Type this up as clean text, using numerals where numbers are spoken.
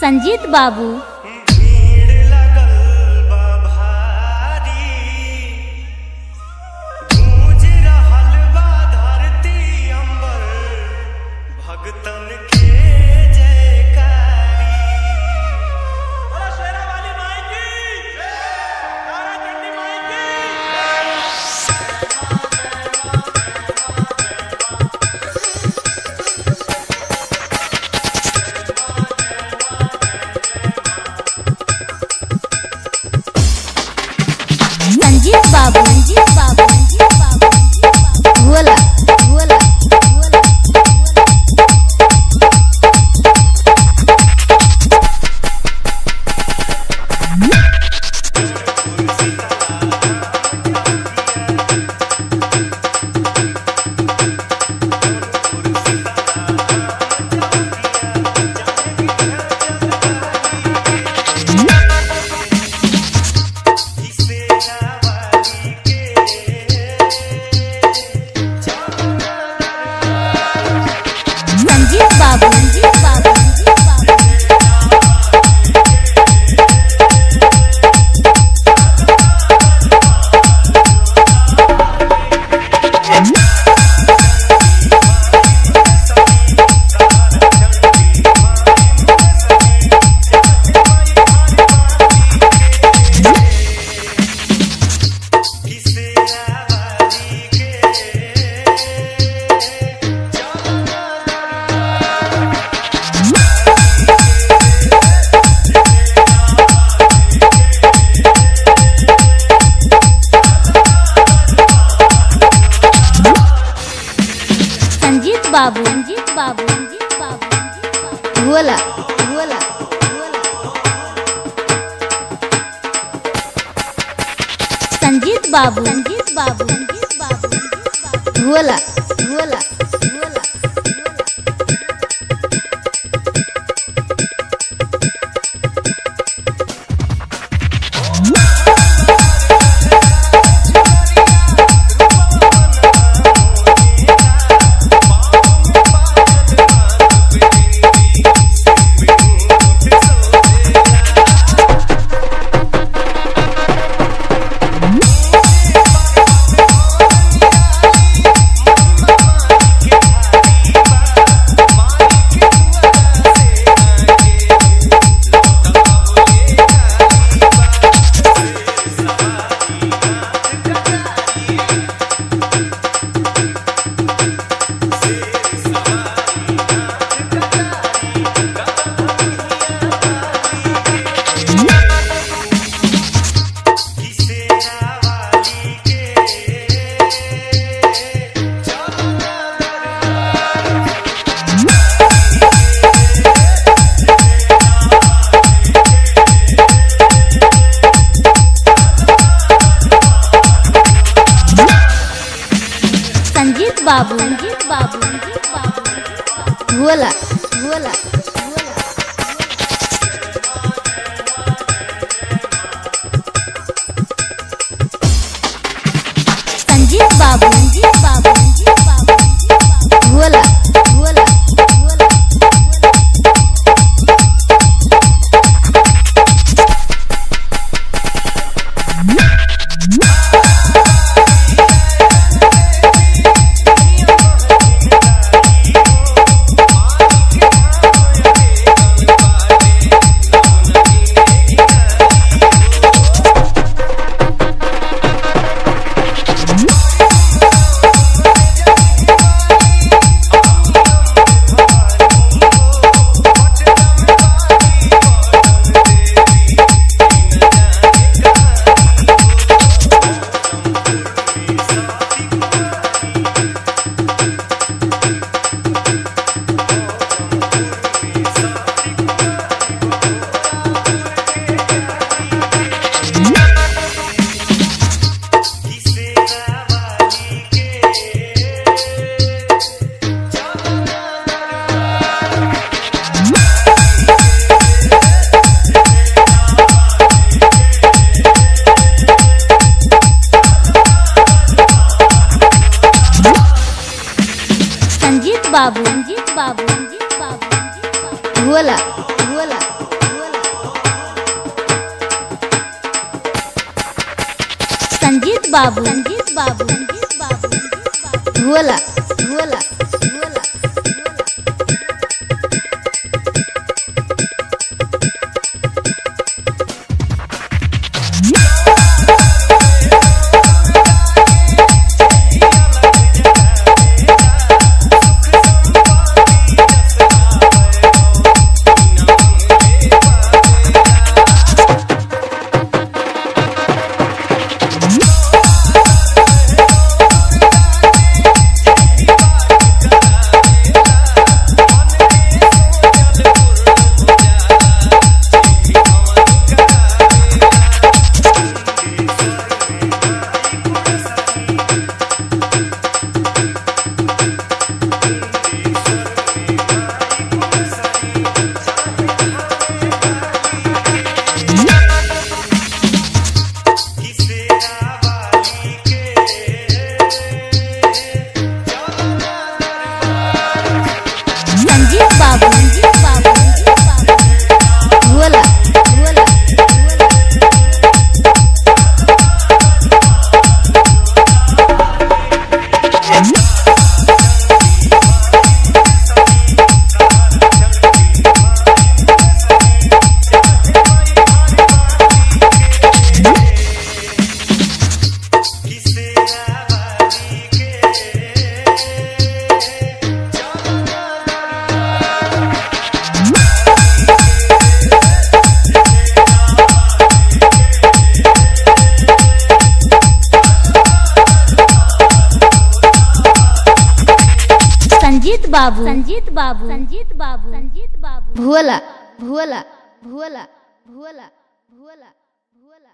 Sanjeet Babu. Sanjeet Babu, Sanjeet Babu, Sanjeet Babu, Bhola Bhola Bhola. Sanjeet Babu, Sanjeet Babu, Sanjeet Babu. Sanjeet Babu, Sanjeet Babu, Sanjeet Babu, Bhola Bhola Bhola. Sanjeet Babu, Sanjeet Babu, Sanjeet Babu, Bhola Bhola Bhola. Sanjeet Babu, Sanjeet Babu, Sanjeet Babu, Bhola Bhola Bhola. Sanjeet Babu, Sanjeet Babu, Sanjeet Babu, Bhola Bhola Bhola. Babu, Ranjit Babu, Ranjit Babu, Bhola Bhola. Babu Sanjeet Babu Sanjeet Babu Bhola Bhola Bhola Sanjeet Babu Sanjeet Babu Sanjeet Babu Sanjeet Babu Bhola Bhola Bhola Bhola Bhola Bhola.